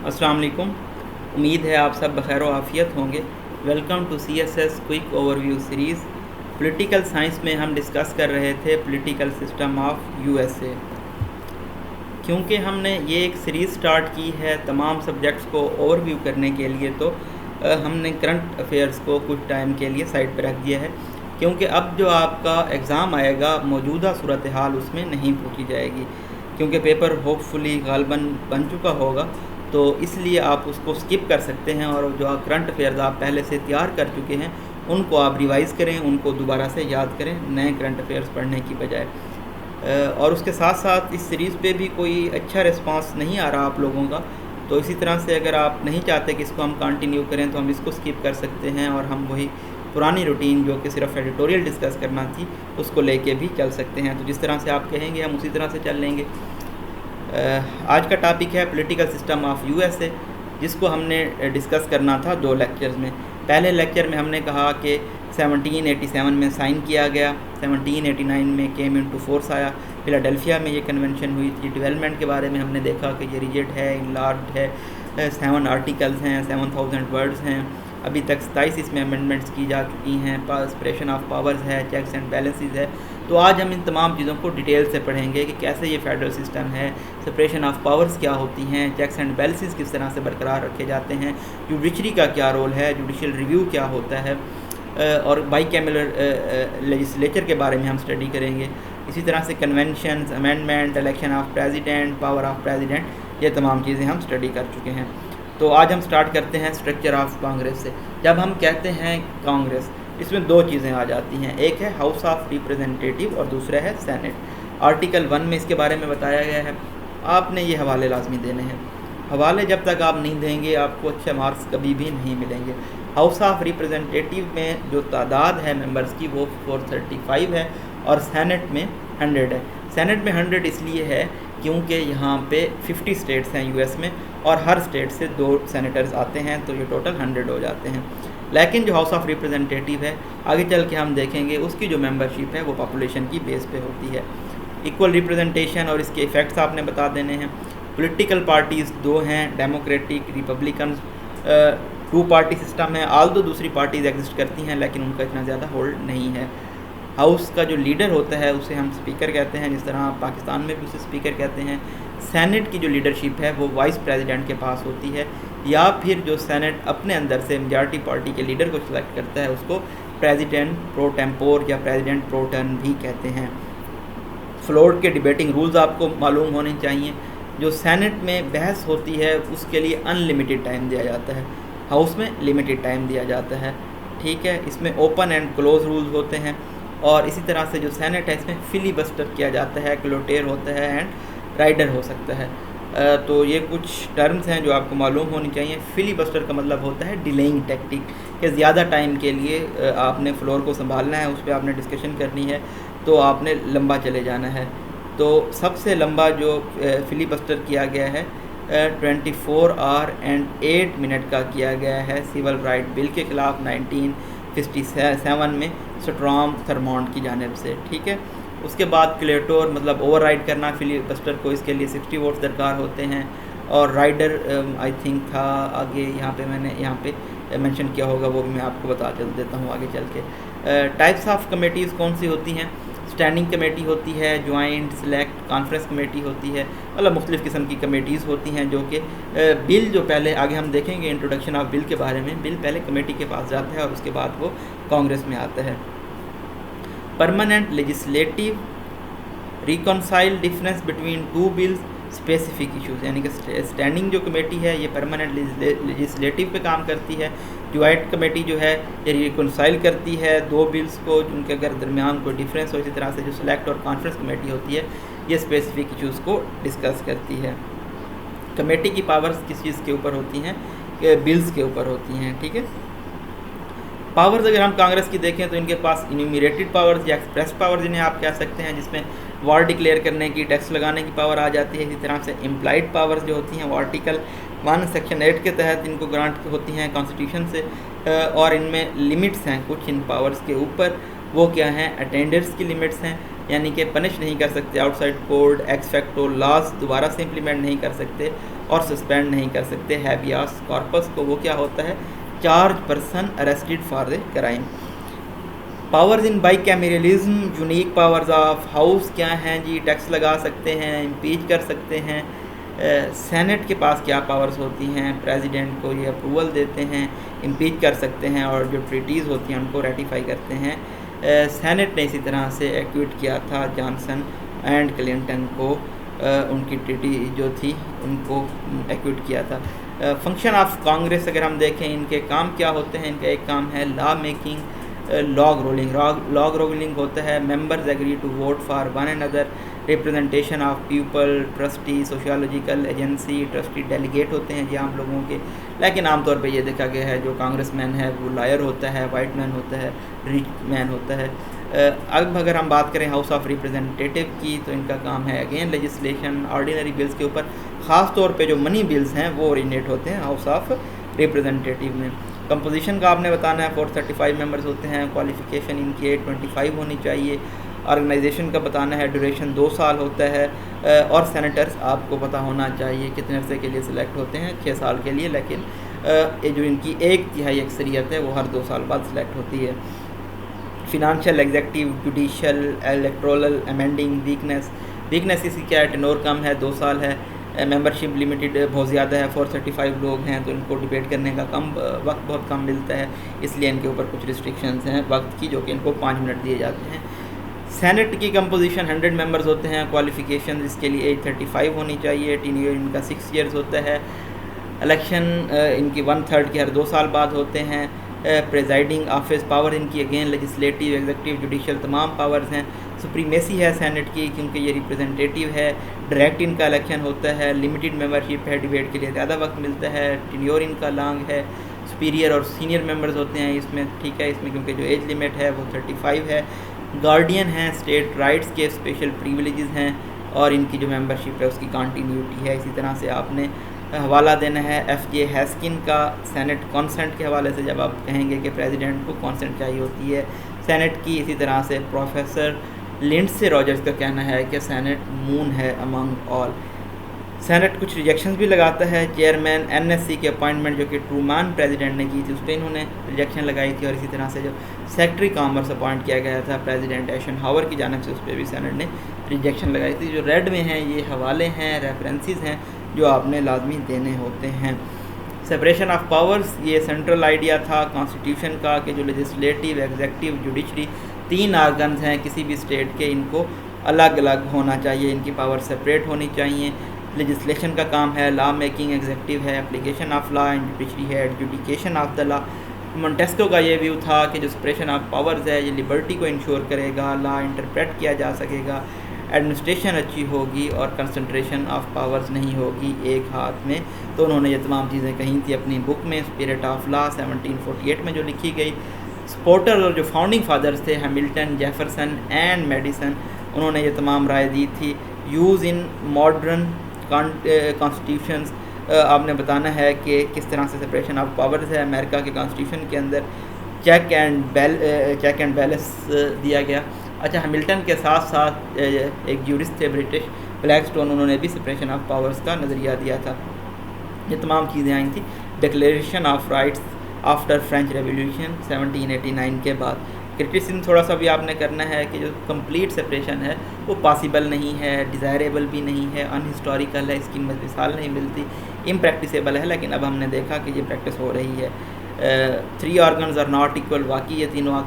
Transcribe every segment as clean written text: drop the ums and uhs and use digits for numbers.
अस्सलाम वालेकुम। उम्मीद है आप सब बखैर आफ़ियत होंगे। Welcome to CSS quick overview series. Political science में हम डिस्कस कर रहे थे पॉलिटिकल सिस्टम ऑफ USA। क्योंकि हमने ये एक सीरीज़ स्टार्ट की है तमाम सब्जेक्ट्स को ओवरव्यू करने के लिए, तो हमने करंट अफेयर्स को कुछ टाइम के लिए साइड पर रख दिया है, क्योंकि अब जो आपका एग्ज़ाम आएगा मौजूदा सूरत हाल उसमें नहीं पूछी जाएगी, क्योंकि पेपर होपफुली गालबन बन चुका होगा। तो इसलिए आप उसको स्किप कर सकते हैं और जो करंट अफेयर्स आप पहले से तैयार कर चुके हैं उनको आप रिवाइज़ करें, उनको दोबारा से याद करें नए करंट अफेयर्स पढ़ने की बजाय। और उसके साथ साथ इस सीरीज़ पे भी कोई अच्छा रिस्पांस नहीं आ रहा आप लोगों का, तो इसी तरह से अगर आप नहीं चाहते कि इसको हम कंटिन्यू करें तो हम इसको स्किप कर सकते हैं और हम वही पुरानी रूटीन जो कि सिर्फ एडिटोरियल डिस्कस करना थी उसको लेके भी चल सकते हैं। तो जिस तरह से आप कहेंगे हम उसी तरह से चल लेंगे। आज का टॉपिक है पॉलिटिकल सिस्टम ऑफ USA, जिसको हमने डिस्कस करना था 2 लेक्चर्स में। पहले लेक्चर में हमने कहा कि 1787 में साइन किया गया, 1789 में केम इनटू फोर्स आया, फिलाडेल्फिया में ये कन्वेंशन हुई थी। डेवलपमेंट के बारे में हमने देखा कि ये रिजिड है, इनलार्ज है, 7 आर्टिकल्स हैं, 7000 वर्ड्स हैं, अभी तक 27 इसमें अमेंडमेंट्स की जा चुकी हैं, सेपरेशन ऑफ पावर्स है, चेक्स एंड बैलेंसेस है। तो आज हम इन तमाम चीज़ों को डिटेल से पढ़ेंगे कि कैसे ये फेडरल सिस्टम है, सेपरेशन ऑफ पावर्स क्या होती हैं, चेक्स एंड बैलेंसेस किस तरह से बरकरार रखे जाते हैं, जुडिशरी का क्या रोल है, जुडिशियल रिव्यू क्या होता है, और बाई कैमरल लेजिस्लेचर के बारे में हम स्टडी करेंगे। इसी तरह से convention, amendment, election of president, power of president, ये तमाम चीज़ें हम स्टडी कर चुके हैं। तो आज हम स्टार्ट करते हैं स्ट्रक्चर ऑफ कांग्रेस से। जब हम कहते हैं कांग्रेस, इसमें 2 चीज़ें आ जाती हैं, एक है हाउस ऑफ रिप्रेजेंटेटिव और दूसरा है सेनेट। आर्टिकल 1 में इसके बारे में बताया गया है। आपने ये हवाले लाजमी देने हैं। हवाले जब तक आप नहीं देंगे आपको अच्छे मार्क्स कभी भी नहीं मिलेंगे। हाउस ऑफ रिप्रेजेंटेटिव में जो तादाद है मेंबर्स की वो 435 है और सेनेट में 100 है। सेनेट में 100 इसलिए है क्योंकि यहाँ पे 50 स्टेट्स हैं US में और हर स्टेट से 2 सेनेटर्स आते हैं, तो ये टोटल 100 हो जाते हैं। लेकिन जो हाउस ऑफ रिप्रेजेंटेटिव है आगे चल के हम देखेंगे उसकी जो मेंबरशिप है वो पॉपुलेशन की बेस पे होती है। इक्वल रिप्रेजेंटेशन और इसके इफ़ेक्ट्स आपने बता देने हैं। पॉलिटिकल पार्टीज़ 2 हैं, डेमोक्रेटिक, रिपब्लिकन। 2 पार्टी सिस्टम है, आल्दो दूसरी पार्टीज़ एग्जिस्ट करती हैं लेकिन उनका इतना ज़्यादा होल्ड नहीं है। हाउस का जो लीडर होता है उसे हम स्पीकर कहते हैं, जिस तरह पाकिस्तान में भी उसे स्पीकर कहते हैं। सेनेट की जो लीडरशिप है वो वाइस प्रेसिडेंट के पास होती है, या फिर जो सेनेट अपने अंदर से मेजॉरिटी पार्टी के लीडर को सिलेक्ट करता है उसको प्रेसिडेंट प्रो टेम्पोर या प्रेसिडेंट प्रो टर्न भी कहते हैं। फ्लोर के डिबेटिंग रूल्स आपको मालूम होने चाहिए। जो सेनेट में बहस होती है उसके लिए अनलिमिटेड टाइम दिया जाता है, हाउस में लिमिटेड टाइम दिया जाता है, ठीक है। इसमें ओपन एंड क्लोज रूल्स होते हैं और इसी तरह से जो सेनेट है इसमें फिलीबस्टर किया जाता है, क्लोटेर होता है एंड राइडर हो सकता है। तो ये कुछ टर्म्स हैं जो आपको मालूम होनी चाहिए। फिलीबस्टर का मतलब होता है डिलेइंग टेक्टिक, कि ज़्यादा टाइम के लिए आपने फ्लोर को संभालना है, उस पर आपने डिस्कशन करनी है, तो आपने लंबा चले जाना है। तो सबसे लंबा जो फिलीबस्टर किया गया है 24 आवर एंड 8 मिनट का किया गया है सिविल राइट बिल के ख़िलाफ़ 1957 में स्ट्रॉम थर्मोंट की जानिब से, ठीक है। उसके बाद क्लेटोर मतलब ओवरराइड करना फिलीबस्टर को, इसके लिए 60 वोट्स दरकार होते हैं। और राइडर आई थिंक था आगे, मैंने यहाँ पे मेंशन किया होगा, वो भी मैं आपको बता चल देता हूँ आगे चल के। टाइप्स ऑफ कमेटीज़ कौन सी होती हैं? स्टैंडिंग कमेटी होती है, जॉइंट, सेलेक्ट, कॉन्फ्रेंस कमेटी होती है, मतलब मुख्तलिफ़ किस्म की कमेटीज़ होती हैं जो कि बिल जो पहले आगे हम देखेंगे इंट्रोडक्शन ऑफ बिल के बारे में, बिल पहले कमेटी के पास जाता है और उसके बाद वो कांग्रेस में आता है। Permanent legislative reconcile difference between 2 bills specific issues, यानी कि स्टैंडिंग जो कमेटी है ये परमानेंट लेजिस्लेटिव पे काम करती है। जॉइंट कमेटी जो है ये रिकॉन्साइल करती है 2 बिल्स को जिनके अगर दरमियान कोई डिफरेंस हो। इसी तरह से जो सेलेक्ट और कॉन्फ्रेंस कमेटी होती है ये स्पेसिफिक इश्यूज़ को डिस्कस करती है। कमेटी की पावर्स किस चीज़ के ऊपर होती हैं? बिल्स के ऊपर होती हैं, ठीक है। पावर्स अगर हम कांग्रेस की देखें तो इनके पास इन्यूमरेटेड पावर्स या एक्सप्रेस पावर्स जिन्हें आप कह सकते हैं, जिसमें वार डिक्लेयर करने की, टैक्स लगाने की पावर आ जाती है। इसी तरह से इम्प्लाइड पावर्स जो होती हैं वो आर्टिकल 1 सेक्शन 8 के तहत इनको ग्रांट होती हैं कॉन्स्टिट्यूशन से, और इनमें लिमिट्स हैं कुछ इन पावर्स के ऊपर। वो क्या हैं? अटेंडेंस की लिमिट्स हैं, यानी कि पनिश नहीं कर सकते outside court, ex facto laws दोबारा से इम्प्लीमेंट नहीं कर सकते। और सस्पेंड नहीं कर सकते। हैबियास कॉर्पस को वो क्या होता है, charge person arrested for the crime. Powers in bicameralism, unique powers of house क्या हैं जी, टैक्स लगा सकते हैं, इम्पीच कर सकते हैं। सेनेट के पास क्या पावर्स होती हैं, प्रेसिडेंट को ये अप्रूवल देते हैं, इम्पीच कर सकते हैं और जो ट्रीटीज़ होती हैं उनको रेटिफाई करते हैं। सेनेट ने इसी तरह से एक्विट किया था जॉनसन एंड क्लिंटन को, उनकी ट्रीटी जो थी उनको एक्विट किया था। फंक्शन ऑफ कांग्रेस अगर हम देखें, इनके काम क्या होते हैं, इनका एक काम है लॉ मेकिंग, लॉग रोलिंग होता है members agree to vote for one another, representation of people, trustee, sociological agency, trustee delegate होते हैं जी आम लोगों के। लेकिन आमतौर पे ये देखा गया है जो कांग्रेसमैन है वो लॉयर होता है, वाइट मैन होता है, रिच मैन होता है। अब अगर हम बात करें हाउस ऑफ रिप्रेजेंटेटिव की, तो इनका काम है अगेन लेजिस्लेशन, ऑर्डिनरी बिल्स के ऊपर, ख़ास तौर पे जो मनी बिल्स हैं वो ओरिजिनेट होते हैं हाउस ऑफ रिप्रेजेंटेटिव में। कंपोजिशन का आपने बताना है, 435 मेंबर्स होते हैं, क्वालिफिकेशन इनकी 825 होनी चाहिए। ऑर्गेनाइजेशन का बताना है, ड्यूरेशन 2 साल होता है, और सेनेटर्स आपको पता होना चाहिए कितने अरसे के लिए सिलेक्ट होते हैं, 6 साल के लिए, लेकिन ये जो इनकी 1/3 अक्सरियत है वो हर 2 साल बाद सिलेक्ट होती है। Financial, executive, judicial, electoral, amending, weakness इसकी क्या है, टेनोर कम है, 2 साल है। मेंबरशिप लिमिटेड बहुत ज़्यादा है, 435 लोग हैं, तो इनको डिबेट करने का वक्त बहुत कम मिलता है, इसलिए इनके ऊपर कुछ रिस्ट्रिक्शंस हैं वक्त की, जो कि इनको 5 मिनट दिए जाते हैं। सेनेट की कंपोजिशन 100 मेंबर्स होते हैं, क्वालिफिकेशन इसके लिए 835 होनी चाहिए, टीनियर इनका 6 ईयर्स होता है। इलेक्शन इनकी 1/3 के हर 2 साल बाद होते हैं। प्रेजाइडिंग ऑफिस पावर इनकी अगेन लेजिस्लेटिव, एग्जीक्यूटिव, जुडिशल तमाम पावर्स हैं। सुप्रीमेसी है सेनेट की क्योंकि ये रिप्रेजेंटेटिव है। डायरेक्ट इनका इलेक्शन होता है, लिमिटेड मेंबरशिप है, डिबेट के लिए ज़्यादा वक्त मिलता है, टेन्योर इनका लॉन्ग है। सुपीरियर और सीनियर मेंबर्स होते हैं इसमें, ठीक है, इसमें क्योंकि जो एज लिमिट है वो 35 है। गार्डियन हैं, स्टेट राइट्स के स्पेशल प्रिविलेजेस हैं, और इनकी जो मेंबरशिप है उसकी कंटिन्यूटी है। इसी तरह से आपने हवाला देना है FJ हैस्किन का सेनेट कॉन्सेंट के हवाले से, जब आप कहेंगे कि प्रेसिडेंट को कॉन्सेंट चाहिए होती है सेनेट की। इसी तरह से प्रोफेसर लिंडसे रॉजर्स का कहना है कि सेनेट मून है अमंग ऑल। सेनेट कुछ रिजेक्शंस भी लगाता है। चेयरमैन NSC की अपॉइंटमेंट जो कि ट्रूमान प्रेसिडेंट ने की थी, उस पर इन्होंने रिजेक्शन लगाई थी, और इसी तरह से जो सेक्रेटरी कॉमर्स अपॉइंट किया गया था प्रेसिडेंट एशनहावर की जानिब से, उस पर भी सेनेट ने रिजेक्शन लगाई थी। जो रेड में हैं ये हवाले हैं, रेफरेंसेस हैं जो आपने लाजमी देने होते हैं। सेपरेशन ऑफ पावर्स, ये सेंट्रल आइडिया था कॉन्स्टिट्यूशन का कि जो लेजिस्लेटिव, एग्जीक्यूटिव, जुडिशरी 3 आर्गन्स हैं किसी भी स्टेट के, इनको अलग अलग होना चाहिए, इनकी पावर सेपरेट होनी चाहिए। लेजिस्लेशन का काम है लॉ मेकिंग, एग्जीक्यूटिव है application of law, and judiciary है एडजुडिकेशन ऑफ द लॉ। मोंटेस्को का ये व्यू था कि जो सेपरेशन ऑफ पावर्स है ये लिबर्टी को इंश्योर करेगा, लॉ इंटरप्रेट किया जा सकेगा, एडमिनिस्ट्रेशन अच्छी होगी और कंसंट्रेशन ऑफ पावर्स नहीं होगी एक हाथ में। तो उन्होंने ये तमाम चीज़ें कही थी अपनी बुक में स्पिरिट ऑफ लॉ 1748 में जो लिखी गई। स्पोर्टर और जो फाउंडिंग फादर्स थे हैमिल्टन, जेफरसन एंड मेडिसन, उन्होंने ये तमाम राय दी थी। यूज़ इन मॉडर्न कॉन्स्टिट्यूशंस, आपने बताना है कि किस तरह से सेपरेशन ऑफ पावर्स है अमेरिका के कॉन्स्टिट्यूशन के अंदर। चेक एंड बैलेंस दिया गया। अच्छा, हैमिल्टन के साथ साथ एक ज्यूरिस्ट थे ब्रिटिश, ब्लैकस्टोन, उन्होंने भी सेपरेशन ऑफ पावर्स का नज़रिया दिया था। ये तमाम चीज़ें आई थी। Declaration of rights after French revolution 1789 के बाद। क्रिटिसिज्म थोड़ा सा भी आपने करना है कि जो कंप्लीट सेपरेशन है वो पॉसिबल नहीं है, डिज़ायरेबल भी नहीं है, अनहिस्टोरिकल है, इसकी मिसाल नहीं मिलती, इम्प्रैक्टिसेबल है। लेकिन अब हमने देखा कि ये प्रैक्टिस हो रही है। 3 ऑर्गन्स आर नॉट इक्वल, वाकई ये तीनों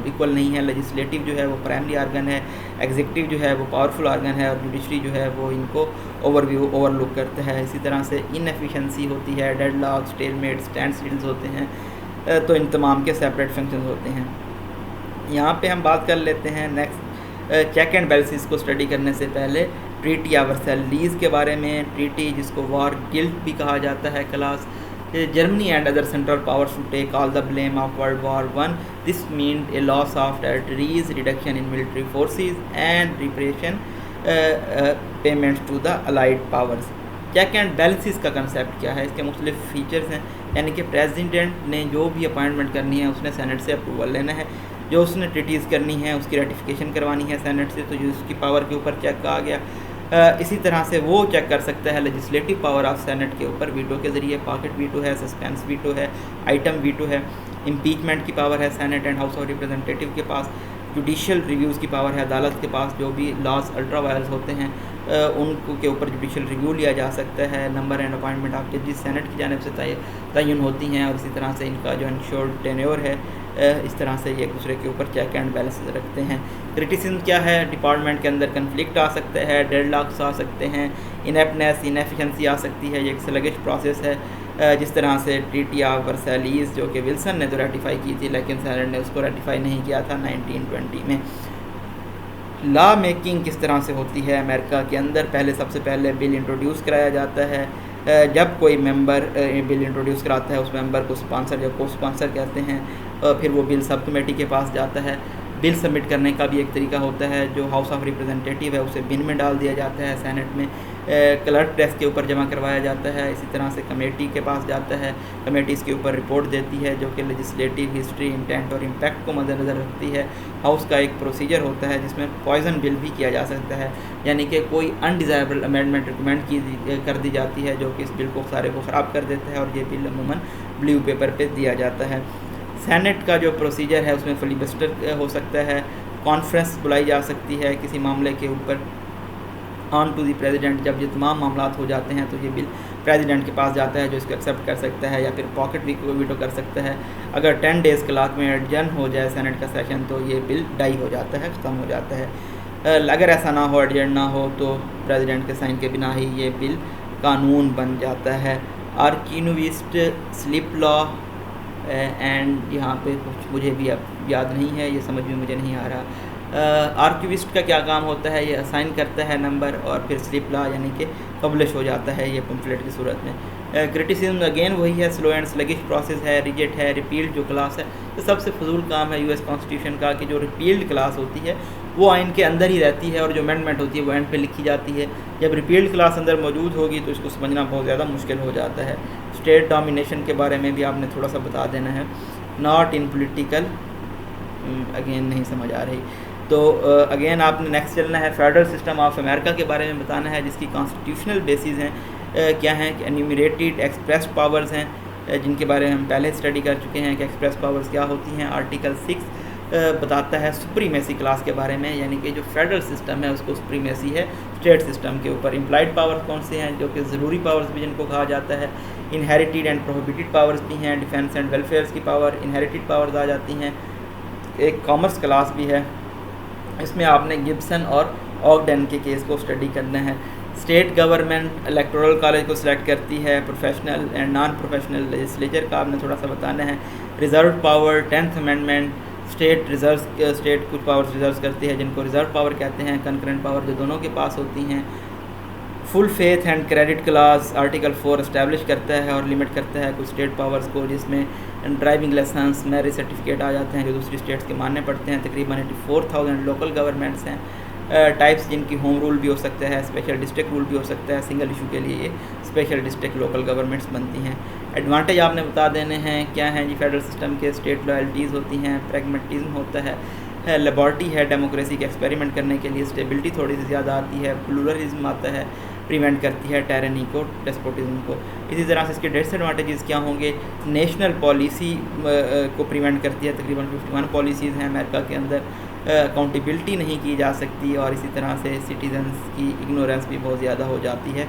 इक्वल नहीं है। लेजिस्लेटिव जो है वो प्राइमरी ऑर्गन है, एग्जीक्यूटिव जो है वो पावरफुल ऑर्गन है, और जुडिशरी जो है वो इनको ओवरलुक करता है। इसी तरह से इनएफिशिएंसी होती है, डेडलॉक, स्टेलमेट, स्टैंड स्टिल्स होते हैं, तो इन तमाम के सेपरेट फंक्शंस होते हैं। यहाँ पे हम बात कर लेते हैं नेक्स्ट चेक एंड बैलेंसेस को स्टडी करने से पहले ट्रीटी ऑफ वर्सैलीज़ के बारे में। ट्रीटी जिसको वॉर गिल्ट भी कहा जाता है class. Germany and other central powers to take all the blame of World War I. This meant a loss of territories, reduction in military forces, and reparation payments to the allied powers. Check and balances का concept क्या है, इसके मुख्तलिफ features हैं। यानी कि president ने जो भी अपॉइंटमेंट करनी है उसने सेनेट से अप्रूवल लेना है, जो उसने ट्रीटीज़ करनी है उसकी रेटिफिकेशन करवानी है सेनेट से, तो जो उसकी पावर के ऊपर चेक आ गया। इसी तरह से वो चेक कर सकता है लेजिस्लेटिव पावर ऑफ सेनेट के ऊपर वीटो के ज़रिए। पॉकेट वीटो है, सस्पेंस वीटो है, आइटम वीटो है, इम्पीचमेंट की पावर है senate and house of representative के पास, जुडिशल रिव्यूज़ की पावर है अदालत के पास। जो भी लॉज अल्ट्रा वायरस होते हैं उनको के ऊपर जुडिशल रिव्यू लिया जा सकता है। नंबर एंड अपॉइंटमेंट ऑफ जजेस सेनेट की जानिब से तयन होती हैं, और इसी तरह से इनका जो इंश्योर्ड टेन्योर है इस तरह से ये एक दूसरे के ऊपर चेक एंड बैलेंस रखते हैं। क्रिटिसिज्म क्या है? डिपार्टमेंट के अंदर कन्फ्लिक्ट आ सकता है, डेडलॉक्स आ सकते हैं, इनेप्टनेस, इनएफिशिएंसी आ सकती है। ये एक स्लगिश प्रोसेस है। जिस तरह से ट्रीटी ऑफ वर्सैलीज़ जो कि विल्सन ने तो रेटिफाई की थी, लेकिन सेनेट ने उसको रेटिफाई नहीं किया था 1920 में। लॉ मेकिंग किस तरह से होती है अमेरिका के अंदर? पहले सबसे पहले बिल इंट्रोड्यूस कराया जाता है। जब कोई मेंबर बिल इंट्रोड्यूस कराता है उस मेंबर को स्पॉन्सर या को स्पॉन्सर कहते हैं। फिर वो बिल सब कमेटी के पास जाता है। बिल सबमिट करने का भी एक तरीका होता है। जो हाउस ऑफ रिप्रेजेंटेटिव है उसे बिन में डाल दिया जाता है, सेनेट में क्लर्क डेस्क के ऊपर जमा करवाया जाता है। इसी तरह से कमेटी के पास जाता है, कमेटी इसके ऊपर रिपोर्ट देती है जो कि लेजिस्लेटिव हिस्ट्री, इंटेंट और इम्पैक्ट को मद्देनज़र रखती है। हाउस का एक प्रोसीजर होता है जिसमें पॉइजन बिल भी किया जा सकता है, यानी कि कोई अनडिज़ायरेबल अमेंडमेंट रिकमेंड कर दी जाती है जो कि इस बिल को सारे को ख़राब कर देता है, और ये बिल अमूमन ब्लू पेपर पे दिया जाता है। सेनेट का जो प्रोसीजर है उसमें फिलिबस्टर हो सकता है, कॉन्फ्रेंस बुलाई जा सकती है किसी मामले के ऊपर, ऑन टू दी प्रेसिडेंट। जब ये तमाम मामलात हो जाते हैं तो ये बिल प्रेसिडेंट के पास जाता है जो इसको एक्सेप्ट कर सकता है या फिर पॉकेट वीटो कर सकता है। अगर 10 डेज़ क्लॉक में एडजर्न हो जाए सेनेट का सेशन तो ये बिल डाई हो जाता है, ख़त्म हो जाता है। अगर ऐसा ना हो, एडजर्न ना हो, तो प्रेसिडेंट के साइन के बिना ही ये बिल कानून बन जाता है। आर्किविस्ट स्लिप लॉ एंड यहाँ पे कुछ मुझे भी अब याद नहीं है, ये समझ में मुझे नहीं आ रहा। आर्किविस्ट का क्या काम होता है? ये असाइन करता है नंबर और फिर स्लिप लॉ यानी कि पब्लिश हो जाता है ये पम्फलेट की सूरत में। क्रिटिसिज्म अगेन वही है, स्लो एंड स्लगिश प्रोसेस है, रिजेक्ट है, रिपील्ड जो क्लास है तो सबसे फजूल काम है यूएस कॉन्स्टिट्यूशन का कि जो रिपील्ड क्लास होती है वो आइन के अंदर ही रहती है और जो अमेंडमेंट होती है वो एंड पे लिखी जाती है। जब रिपील्ड क्लास अंदर मौजूद होगी तो इसको समझना बहुत ज़्यादा मुश्किल हो जाता है। स्टेट डोमिनेशन के बारे में भी आपने थोड़ा सा बता देना है। नॉट इन पोलिटिकल, अगेन नहीं समझ आ रही, तो अगेन आपने नेक्स्ट चलना है। फेडरल सिस्टम ऑफ अमेरिका के बारे में बताना है जिसकी कॉन्स्टिट्यूशनल बेसिस हैं क्या हैं कि एन्यूमरेटेड एक्सप्रेस पावर्स हैं जिनके बारे में हम पहले स्टडी कर चुके हैं कि एक्सप्रेस पावर्स क्या होती हैं। आर्टिकल 6 बताता है सुप्रीमेसी क्लास के बारे में, यानी कि जो फेडरल सिस्टम है उसको सुप्रीमेसी है स्टेट सिस्टम के ऊपर। इम्प्लाइड पावर्स कौन से हैं? जो कि ज़रूरी पावर्स भी जिनको कहा जाता है। इनहेरिटेड एंड प्रोहिबिटेड पावर्स भी हैं। डिफेंस एंड वेलफेयर्स की पावर इनहेरिटेड पावर्स आ जाती हैं। एक कॉमर्स क्लास भी है, इसमें आपने गिब्सन और ऑगडन के केस को स्टडी करना है। स्टेट गवर्नमेंट इलेक्टोरल कॉलेज को सिलेक्ट करती है। Professional and non professional legislature का आपने थोड़ा सा बताना है। Reserve power, 10th amendment, state कुछ पावर्स रिजर्व करती है जिनको रिजर्व पावर कहते हैं। कंकरेंट पावर जो दोनों के पास होती हैं। Full faith and credit class article 4 establish करता है और लिमिट करता है कुछ स्टेट पावर्स को, जिसमें ड्राइविंग लाइसेंस, मैरिज सर्टिफिकेट आ जाते हैं जो दूसरी स्टेट्स के मानने पड़ते हैं। तकरीबन 84,000 लोकल गवर्नमेंट्स हैं। टाइप्स जिनकी होम रूल भी हो सकता है, स्पेशल डिस्ट्रिक्ट रूल भी हो सकता है। सिंगल इशू के लिए ये स्पेशल डिस्ट्रिक्ट लोकल गवर्नमेंट्स बनती हैं। एडवांटेज आपने बता देने हैं क्या हैं जी फेडरल सिस्टम के। स्टेट लॉयल्टीज़ होती हैं, प्रैग्मेटिज्म होता है, लेबॉर्टी है डेमोक्रेसी के एक्सपेरिमेंट करने के लिए, स्टेबिलिटी थोड़ी सी ज़्यादा आती है, प्लूरलिज्म आता है, प्रिवेंट करती है टायरनी को, डेस्पोटिज्म को। इसी तरह से इसके डिसएडवांटेजेस क्या होंगे? नेशनल पॉलिसी को प्रिवेंट करती है। तकरीबन 51 पॉलिसीज़ हैं अमेरिका के अंदर। अकाउंटेबिलिटी नहीं की जा सकती और इसी तरह से सिटीजन्स की इग्नोरेंस भी बहुत ज़्यादा हो जाती है।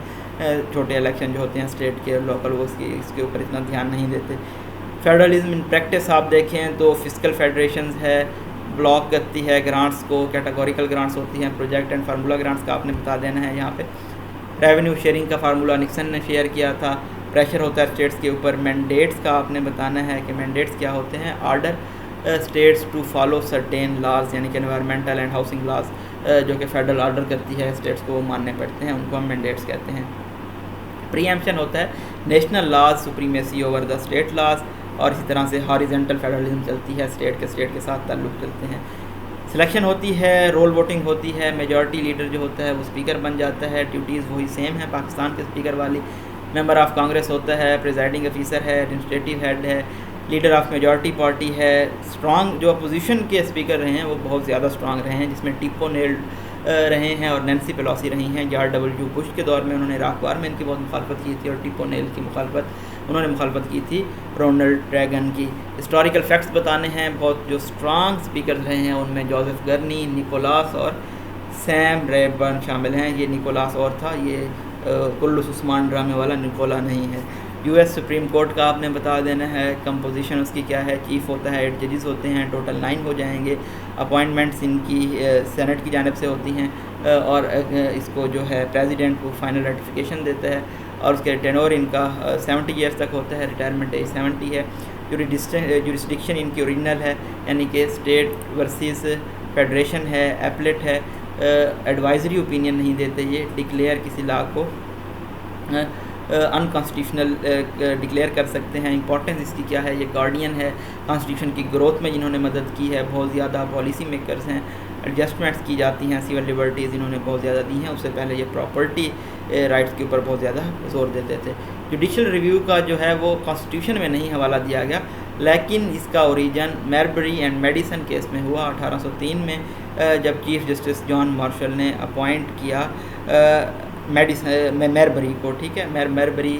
छोटे इलेक्शन जो होते हैं स्टेट के, लोकल, वो इसके ऊपर इतना ध्यान नहीं देते। फेडरलिज्म इन प्रैक्टिस आप देखें तो फिजिकल फेडरेशंस है, ब्लॉक करती है ग्रांट्स को, कैटेगोरिकल ग्रांट्स होती हैं, प्रोजेक्ट एंड फार्मूला ग्रांट्स का आपने बता देना है। यहाँ पे रेवेन्यू शेयरिंग का फार्मूला निक्सन ने शेयर किया था। प्रेशर होता है स्टेट्स के ऊपर। मैंडेट्स का आपने बताना है कि मैंडेट्स क्या होते हैं। Order states to follow certain laws, यानी कि एनवायरमेंटल एंड हाउसिंग लॉज जो कि फेडरल ऑर्डर करती है स्टेट्स को, वो मानने पड़ते हैं, उनको हम मैंडेट्स कहते हैं। प्रीएम्पशन होता है national laws supremacy over the state laws, और इसी तरह से हॉरिजेंटल फेडरलिज्म चलती है, स्टेट के साथ ताल्लुक़ चलते हैं। सिलेक्शन होती है, रोल वोटिंग होती है, मेजॉरिटी लीडर जो होता है वो स्पीकर बन जाता है। ड्यूटीज़ वही सेम है पाकिस्तान के स्पीकर वाली। मेंबर ऑफ कांग्रेस होता है, प्रिजाइडिंग ऑफिसर है, एडमिनिस्ट्रेटिव हेड है, लीडर ऑफ मेजॉरिटी पार्टी है। स्ट्रॉन्ग जो अपोजिशन के स्पीकर रहे हैं वो बहुत ज़्यादा स्ट्रॉन्ग रहे हैं, जिसमें टिप्पो नेल रहे हैं और नैन्सी पेलोसी रही हैं। जॉर्ज डब्ल्यू बुश के दौर में उन्होंने इराक वार में इनकी बहुत मुखालफत की थी और टिप ओनेल की उन्होंने मुखालफत की थी रोनाल्ड रेगन की। हिस्टोरिकल फैक्ट्स बताने हैं, बहुत जो स्ट्रांग स्पीकर्स रहे हैं उनमें जोसेफ गर्नी, निकोलास और सैम रेबर्न शामिल हैं। ये निकोलास और था, ये कुल्लुस उस्मान ड्रामे वाला निकोला नहीं है। यूएस सुप्रीम कोर्ट का आपने बता देना है, कंपोजिशन उसकी क्या है। चीफ़ होता है, 8 जजेस होते हैं, टोटल 9 हो जाएंगे। अपॉइंटमेंट्स इनकी सेनेट की जानिब से होती हैं और इसको जो है प्रेसिडेंट को फाइनल रेटिफिकेशन देता है और उसके टेनोर इनका 70 ईयर्स तक होता है, रिटायरमेंट एज 70 है। जुरिस्डिक्शन इनकी ओरिजिनल है, यानी कि स्टेट वर्सेस फेडरेशन है, एपलेट है। एडवाइजरी ओपिनियन नहीं देते ये, डिक्लेयर किसी लॉ को अनकॉन्स्टिट्यूशनल डिक्लेयर कर सकते हैं। इंपॉर्टेंस इसकी क्या है, ये गार्डियन है कॉन्स्टिट्यूशन की ग्रोथ में, जिन्होंने मदद की है। बहुत ज़्यादा पॉलिसी मेकर्स हैं, एडजस्टमेंट्स की जाती हैं, सिविल लिबर्टीज़ इन्होंने बहुत ज़्यादा दी हैं। उससे पहले ये प्रॉपर्टी राइट्स के ऊपर बहुत ज़्यादा जोर देते थे। जुडिशल रिव्यू का जो है वो कॉन्स्टिट्यूशन में नहीं हवाला दिया गया, लेकिन इसका ओरिजिन मैरबरी एंड मेडिसन केस में हुआ 1803 में, जब चीफ जस्टिस जॉन मार्शल ने अपॉइंट किया मैरबरी को। ठीक है, मैरबरी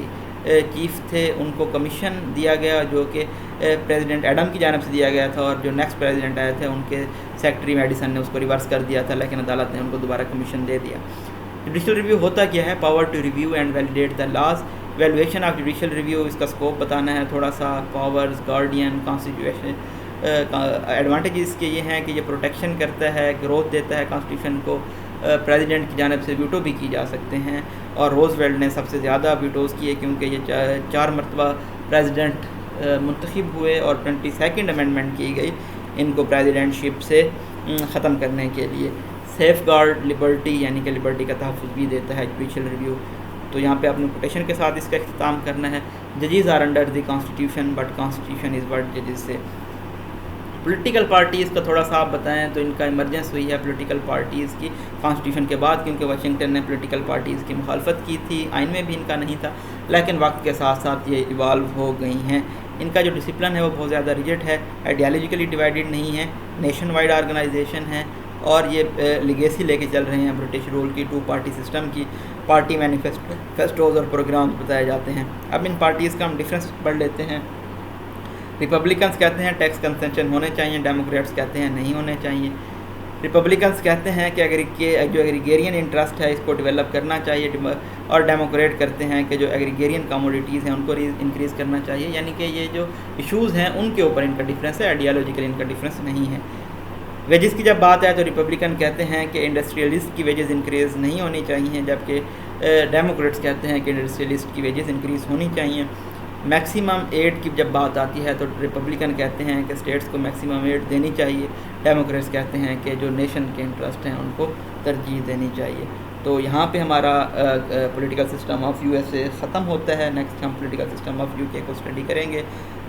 चीफ थे, उनको कमीशन दिया गया जो कि प्रेसिडेंट एडम की जानिब से दिया गया था, और जो नेक्स्ट प्रेसिडेंट आए थे उनके सेक्रेटरी मेडिसन ने उसको रिवर्स कर दिया था, लेकिन अदालत ने उनको दोबारा कमीशन दे दिया। जुडिशल रिव्यू होता क्या है, power to review and validate the laws. Valuation of judicial review, इसका स्कोप बताना है थोड़ा सा। पावर्स, गार्डियन, कॉन्स्टिट्यूशन, एडवांटेजेस के ये हैं कि ये प्रोटेक्शन करता है, ग्रोथ देता है कॉन्स्टिट्यूशन को। प्रेसिडेंट की जानिब से वीटो भी की जा सकते हैं, और रोजवेल्ट ने सबसे ज़्यादा वीटोज़ किए क्योंकि ये 4 मरतबा प्रेसिडेंट मुंतखब हुए और 22nd अमेंडमेंट की गई इनको प्रेसिडेंटशिप से ख़त्म करने के लिए। सेफ गार्ड लिबर्टी, यानी कि लिबर्टी का तहफ़्फ़ुज़ भी देता है जुडिशल रिव्यू। तो यहाँ पे आपने कोटेशन के साथ इसका इख्तिताम करना है। जजेस are under the constitution but constitution is what जजेस से। पॉलिटिकल पार्टीज़ का थोड़ा सा आप बताएं तो इनका इमरजेंस हुई है पॉलिटिकल पार्टीज़ की कॉन्स्टिट्यूशन के बाद, क्योंकि वाशिंगटन ने पॉलिटिकल पार्टीज़ की मुखालफत की थी। आइन में भी इनका नहीं था, लेकिन वक्त के साथ साथ ये इवाल्व हो गई हैं। इनका जो डिसिप्लिन है वो बहुत ज़्यादा रिजिड है, आइडियालॉजिकली डिवाइडेड नहीं है, नेशन वाइड ऑर्गेनाइजेशन है, और ये लिगेसी लेके चल रहे हैं ब्रिटिश रूल की, 2 पार्टी सिस्टम की। पार्टी मैनिफेस्टोज़ और प्रोग्राम्स बताए जाते हैं। अब इन पार्टीज़ का हम डिफरेंस पढ़ लेते हैं। रिपब्लिकन्स कहते हैं टैक्स कंसेशन होने चाहिए, डेमोक्रेट्स कहते हैं नहीं होने चाहिए। रिपब्लिकन्स कहते हैं कि जो एग्रीगेरियन इंटरेस्ट है इसको डेवलप करना चाहिए, और डेमोक्रेट कहते हैं कि जो एग्रीगेरियन कमोडिटीज़ हैं उनको इंक्रीज़ करना चाहिए। यानी कि ये जो इशूज़ हैं उनके ऊपर इनका डिफरेंस है, आइडियालॉजिकल इनका डिफरेंस नहीं है। वेजेस की जब बात है तो रिपब्लिकन कहते हैं कि इंडस्ट्रियलिस्ट की वेजेस इंक्रीज़ नहीं होनी चाहिए, जबकि डेमोक्रेट्स कहते हैं कि इंडस्ट्रियलिस्ट की वेजेस इंक्रीज़ होनी चाहिए। मैक्सिमम एड की जब बात आती है तो रिपब्लिकन कहते हैं कि स्टेट्स को मैक्सिमम एड देनी चाहिए, डेमोक्रेट्स कहते हैं कि जो नेशन के इंटरेस्ट हैं उनको तरजीह देनी चाहिए। तो यहाँ पे हमारा पॉलिटिकल सिस्टम ऑफ यूएसए ख़त्म होता है। नेक्स्ट हम पॉलिटिकल सिस्टम ऑफ यूके को स्टडी करेंगे।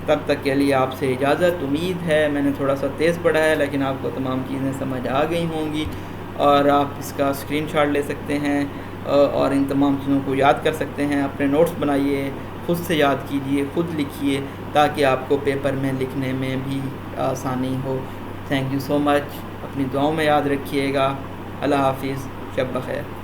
तब तक के लिए आपसे इजाज़त। उम्मीद है मैंने थोड़ा सा तेज़ पढ़ा है, लेकिन आपको तमाम चीज़ें समझ आ गई होंगी, और आप इसका स्क्रीनशॉट ले सकते हैं और इन तमाम चीज़ों को याद कर सकते हैं। अपने नोट्स बनाइए, ख़ुद से याद कीजिए, ख़ुद लिखिए, ताकि आपको पेपर में लिखने में भी आसानी हो। Thank you so much. अपनी दुआओं में याद रखिएगा। अल्लाह हाफिज़, शब बख़ैर।